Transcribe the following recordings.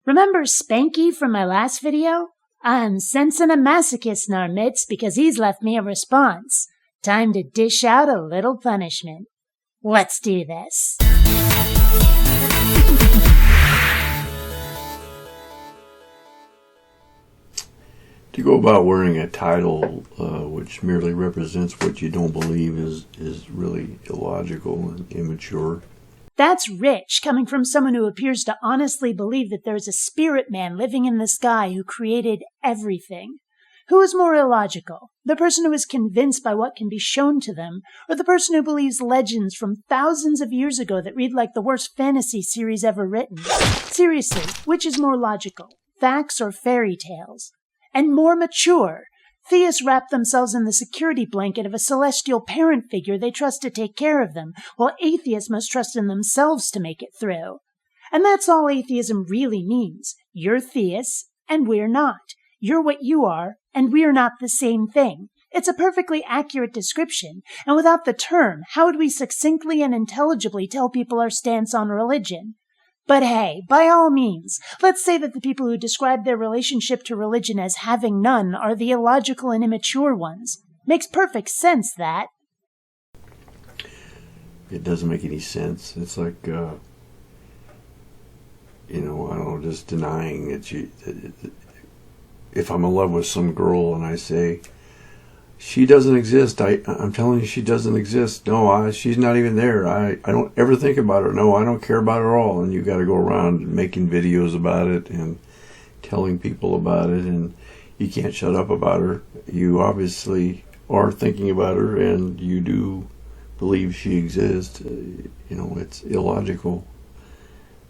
Remember Spanky from my last video? I'm sensing a masochist in our midst because he's left me a response. Time to dish out a little punishment. Let's do this. To go about wearing a title which merely represents what you don't believe is really illogical and immature. That's rich, coming from someone who appears to honestly believe that there's a spirit man living in the sky who created everything. Who is more illogical? The person who is convinced by what can be shown to them, or the person who believes legends from thousands of years ago that read like the worst fantasy series ever written? Seriously, which is more logical, facts or fairy tales? And more mature? Theists wrap themselves in the security blanket of a celestial parent figure they trust to take care of them, while atheists must trust in themselves to make it through. And that's all atheism really means. You're theists, and we're not. You're what you are, and we're not the same thing. It's a perfectly accurate description, and without the term, how would we succinctly and intelligibly tell people our stance on religion? But hey, by all means, let's say that the people who describe their relationship to religion as having none are the illogical and immature ones. Makes perfect sense, that. It doesn't make any sense. It's like, I don't know, just denying that if I'm in love with some girl and I say, she doesn't exist, I'm telling you she doesn't exist. No, she's not even there. I don't ever think about her. No, I don't care about her at all. And you got to go around making videos about it and telling people about it, and you can't shut up about her. You obviously are thinking about her, and you do believe she exists. It's illogical.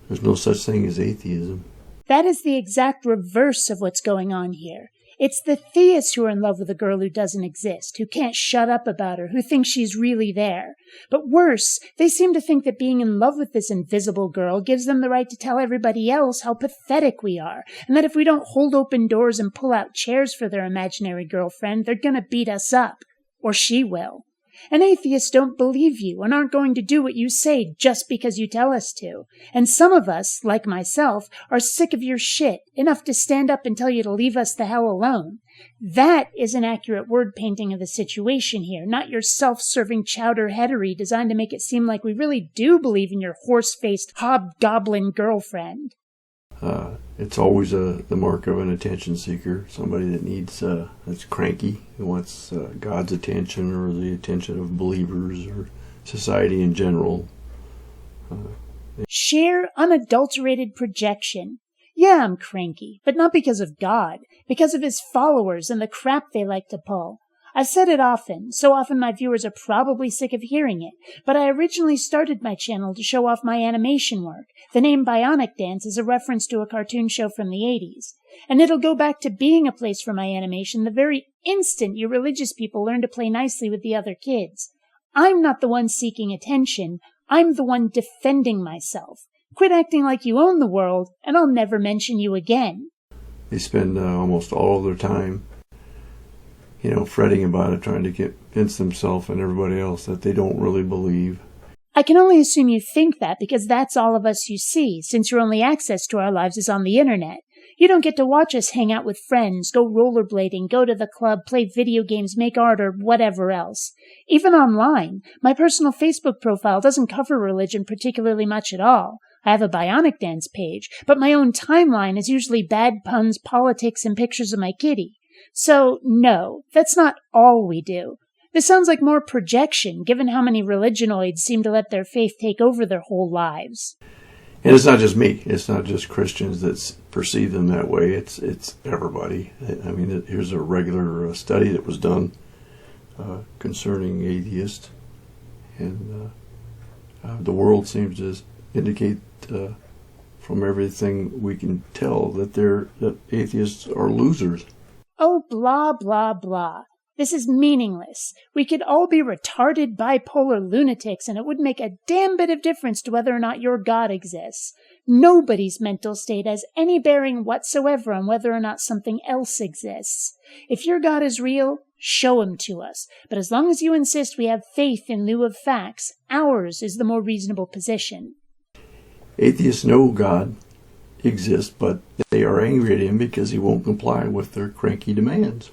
There's no such thing as atheism. That is the exact reverse of what's going on here. It's the theists who are in love with a girl who doesn't exist, who can't shut up about her, who think she's really there. But worse, they seem to think that being in love with this invisible girl gives them the right to tell everybody else how pathetic we are, and that if we don't hold open doors and pull out chairs for their imaginary girlfriend, they're gonna beat us up. Or she will. And atheists don't believe you and aren't going to do what you say just because you tell us to. And some of us, like myself, are sick of your shit, enough to stand up and tell you to leave us the hell alone. That is an accurate word painting of the situation here, not your self-serving chowder-headery designed to make it seem like we really do believe in your horse-faced hobgoblin girlfriend. It's always the mark of an attention seeker, somebody that needs, that's cranky, who wants God's attention or the attention of believers or society in general. Sheer, unadulterated projection. Yeah, I'm cranky, but not because of God, because of his followers and the crap they like to pull. I've said it often, so often my viewers are probably sick of hearing it, but I originally started my channel to show off my animation work. The name BionicDance is a reference to a cartoon show from the 80s. And it'll go back to being a place for my animation the very instant you religious people learn to play nicely with the other kids. I'm not the one seeking attention, I'm the one defending myself. Quit acting like you own the world, and I'll never mention you again. They spend almost all of their time fretting about it, trying to convince themselves and everybody else that they don't really believe. I can only assume you think that because that's all of us you see, since your only access to our lives is on the internet. You don't get to watch us hang out with friends, go rollerblading, go to the club, play video games, make art, or whatever else. Even online, my personal Facebook profile doesn't cover religion particularly much at all. I have a BionicDance page, but my own timeline is usually bad puns, politics, and pictures of my kitty. So, no, that's not all we do. This sounds like more projection, given how many religionoids seem to let their faith take over their whole lives. And it's not just me. It's not just Christians that perceive them that way. It's everybody. I mean, here's a regular study that was done concerning atheists. And the world seems to indicate from everything we can tell that atheists are losers. Oh, blah, blah, blah. This is meaningless. We could all be retarded bipolar lunatics, and it wouldn't make a damn bit of difference to whether or not your God exists. Nobody's mental state has any bearing whatsoever on whether or not something else exists. If your God is real, show him to us. But as long as you insist we have faith in lieu of facts, ours is the more reasonable position. Atheists know God. exist, but they are angry at him because he won't comply with their cranky demands.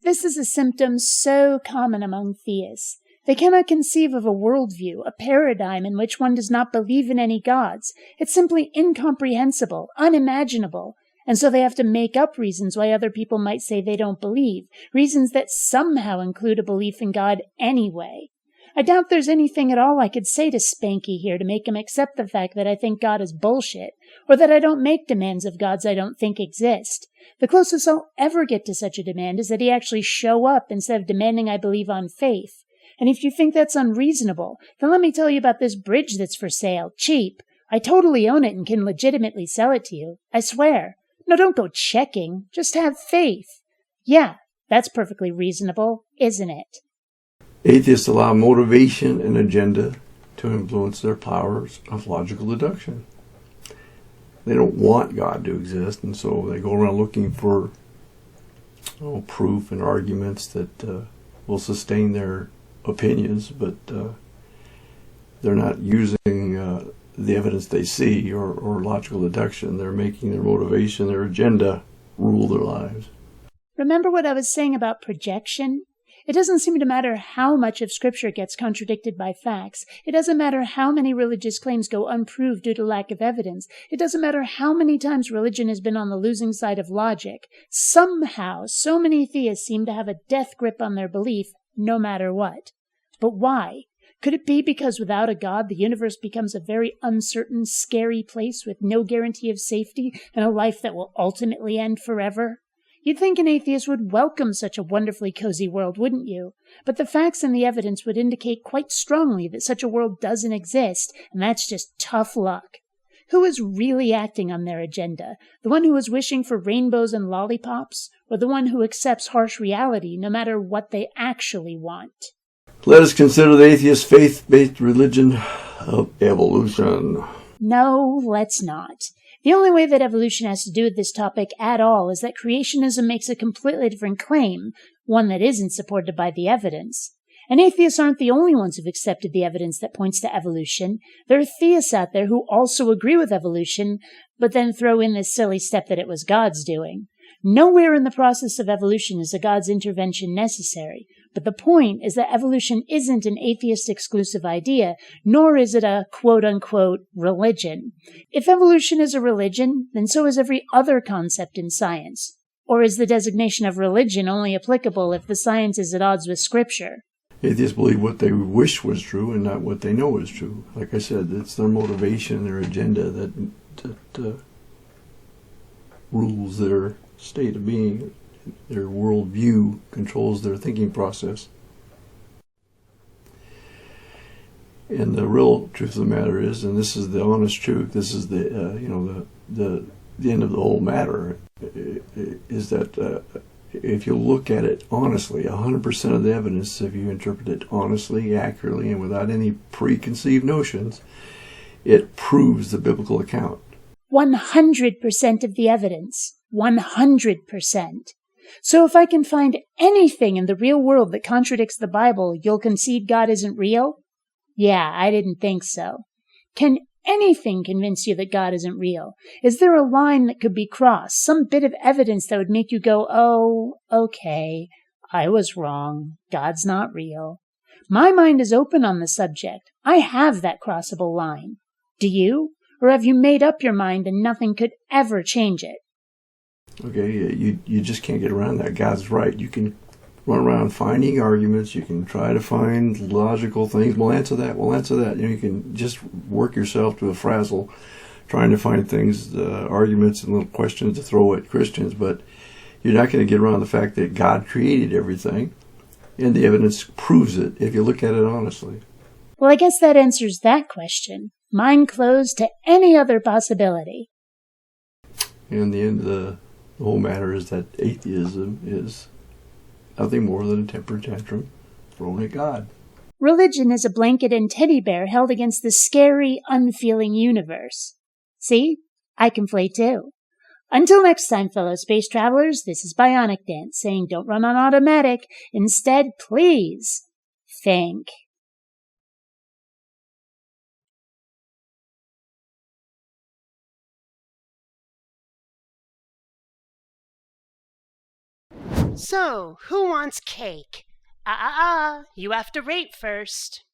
This is a symptom so common among theists. They cannot conceive of a worldview, a paradigm in which one does not believe in any gods. It's simply incomprehensible, unimaginable. And so they have to make up reasons why other people might say they don't believe, reasons that somehow include a belief in God anyway. I doubt there's anything at all I could say to Spanky here to make him accept the fact that I think God is bullshit, or that I don't make demands of gods I don't think exist. The closest I'll ever get to such a demand is that he actually show up instead of demanding I believe on faith. And if you think that's unreasonable, then let me tell you about this bridge that's for sale, cheap. I totally own it and can legitimately sell it to you. I swear. No, don't go checking. Just have faith. Yeah, that's perfectly reasonable, isn't it? Atheists allow motivation and agenda to influence their powers of logical deduction. They don't want God to exist, and so they go around looking for proof and arguments that will sustain their opinions, but they're not using the evidence they see or logical deduction. They're making their motivation, their agenda, rule their lives. Remember what I was saying about projection? It doesn't seem to matter how much of Scripture gets contradicted by facts. It doesn't matter how many religious claims go unproved due to lack of evidence. It doesn't matter how many times religion has been on the losing side of logic. Somehow, so many theists seem to have a death grip on their belief, no matter what. But why? Could it be because without a God, the universe becomes a very uncertain, scary place with no guarantee of safety and a life that will ultimately end forever? You'd think an atheist would welcome such a wonderfully cozy world, wouldn't you? But the facts and the evidence would indicate quite strongly that such a world doesn't exist, and that's just tough luck. Who is really acting on their agenda? The one who is wishing for rainbows and lollipops, or the one who accepts harsh reality no matter what they actually want? Let us consider the atheist faith-based religion of evolution. No, let's not. The only way that evolution has to do with this topic at all is that creationism makes a completely different claim, one that isn't supported by the evidence. And atheists aren't the only ones who've accepted the evidence that points to evolution. There are theists out there who also agree with evolution, but then throw in this silly step that it was God's doing. Nowhere in the process of evolution is a God's intervention necessary. But the point is that evolution isn't an atheist-exclusive idea, nor is it a quote-unquote religion. If evolution is a religion, then so is every other concept in science. Or is the designation of religion only applicable if the science is at odds with Scripture? Atheists believe what they wish was true and not what they know is true. Like I said, it's their motivation, their agenda that rules their state of being. Their worldview controls their thinking process. And the real truth of the matter is, and this is the honest truth, this is the end of the whole matter, is that if you look at it honestly, 100% of the evidence, if you interpret it honestly, accurately, and without any preconceived notions, it proves the biblical account. 100% of the evidence. 100%. So if I can find anything in the real world that contradicts the Bible, you'll concede God isn't real? Yeah, I didn't think so. Can anything convince you that God isn't real? Is there a line that could be crossed, some bit of evidence that would make you go, oh, okay, I was wrong. God's not real. My mind is open on the subject. I have that crossable line. Do you? Or have you made up your mind and nothing could ever change it? Okay, you just can't get around that. God's right. You can run around finding arguments. You can try to find logical things. We'll answer that. You can just work yourself to a frazzle trying to find things, arguments and little questions to throw at Christians. But you're not going to get around the fact that God created everything, and the evidence proves it if you look at it honestly. Well, I guess that answers that question. Mind closed to any other possibility. And the end of the whole matter is that atheism is nothing more than a temper tantrum thrown at God. Religion is a blanket and teddy bear held against the scary, unfeeling universe. See? I can play too. Until next time, fellow space travelers, this is BionicDance saying don't run on automatic. Instead, please think. So, who wants cake? You have to rate first.